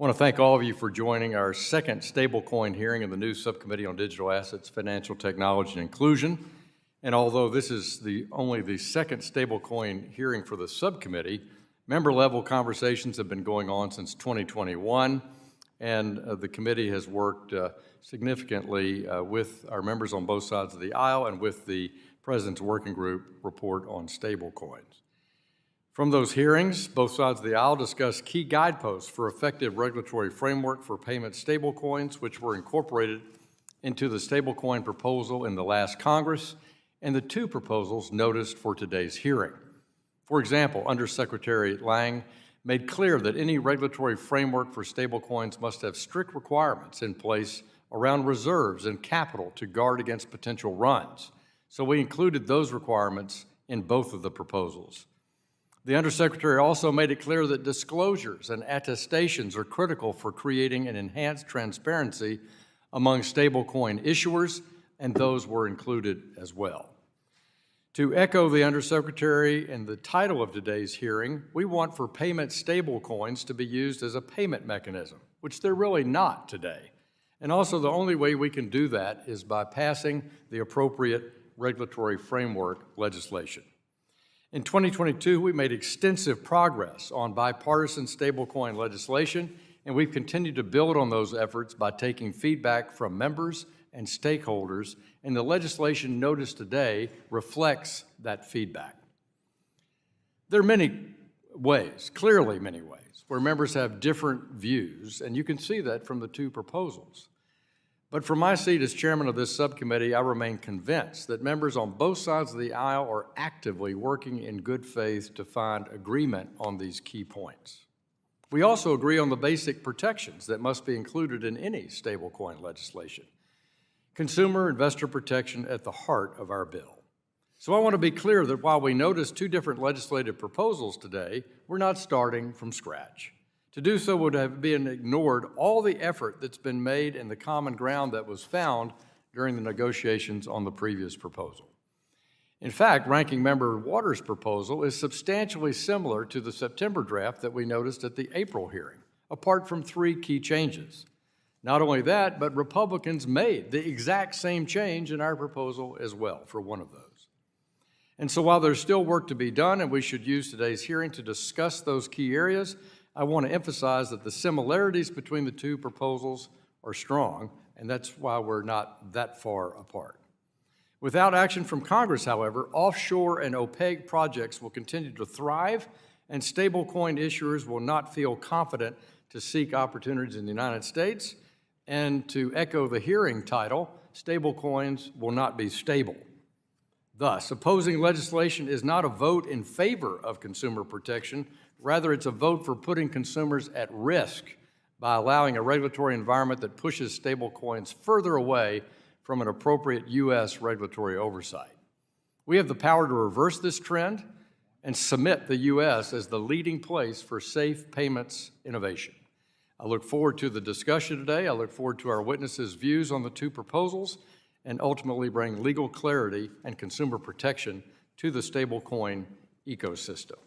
I want to thank all of you for joining our second Stablecoin hearing of the new Subcommittee on Digital Assets, Financial Technology, and Inclusion. And although this is only the second Stablecoin hearing for the subcommittee, member-level conversations have been going on since 2021, and the committee has worked significantly with our members on both sides of the aisle and with the President's Working Group report on stablecoins. From those hearings, both sides of the aisle discussed key guideposts for effective regulatory framework for payment stablecoins, which were incorporated into the stablecoin proposal in the last Congress and the two proposals noticed for today's hearing. For example, Undersecretary Lang made clear that any regulatory framework for stablecoins must have strict requirements in place around reserves and capital to guard against potential runs. So we included those requirements in both of the proposals. The Undersecretary also made it clear that disclosures and attestations are critical for creating an enhanced transparency among stablecoin issuers, and those were included as well. To echo the Undersecretary and the title of today's hearing, we want for payment stablecoins to be used as a payment mechanism, which they're really not today. And also the only way we can do that is by passing the appropriate regulatory framework legislation. In 2022, we made extensive progress on bipartisan stablecoin legislation, and we've continued to build on those efforts by taking feedback from members and stakeholders, and the legislation noticed today reflects that feedback. There are many ways, clearly many ways, where members have different views, and you can see that from the two proposals. But from my seat as chairman of this subcommittee, I remain convinced that members on both sides of the aisle are actively working in good faith to find agreement on these key points. We also agree on the basic protections that must be included in any stablecoin legislation. Consumer investor protection at the heart of our bill. So I want to be clear that while we notice two different legislative proposals today, we're not starting from scratch. To do so would have been ignored all the effort that's been made and the common ground that was found during the negotiations on the previous proposal. In fact, Ranking Member Waters' proposal is substantially similar to the September draft that we noticed at the April hearing, apart from three key changes. Not only that, but Republicans made the exact same change in our proposal as well for one of those. And so while there's still work to be done and we should use today's hearing to discuss those key areas, I want to emphasize that the similarities between the two proposals are strong, and that's why we're not that far apart. Without action from Congress, however, offshore and opaque projects will continue to thrive, and stablecoin issuers will not feel confident to seek opportunities in the United States. And to echo the hearing title, stablecoins will not be stable. Thus, opposing legislation is not a vote in favor of consumer protection. Rather, it's a vote for putting consumers at risk by allowing a regulatory environment that pushes stablecoins further away from an appropriate U.S. regulatory oversight. We have the power to reverse this trend and submit the U.S. as the leading place for safe payments innovation. I look forward to the discussion today. I look forward to our witnesses' views on the two proposals and ultimately bring legal clarity and consumer protection to the stablecoin ecosystem.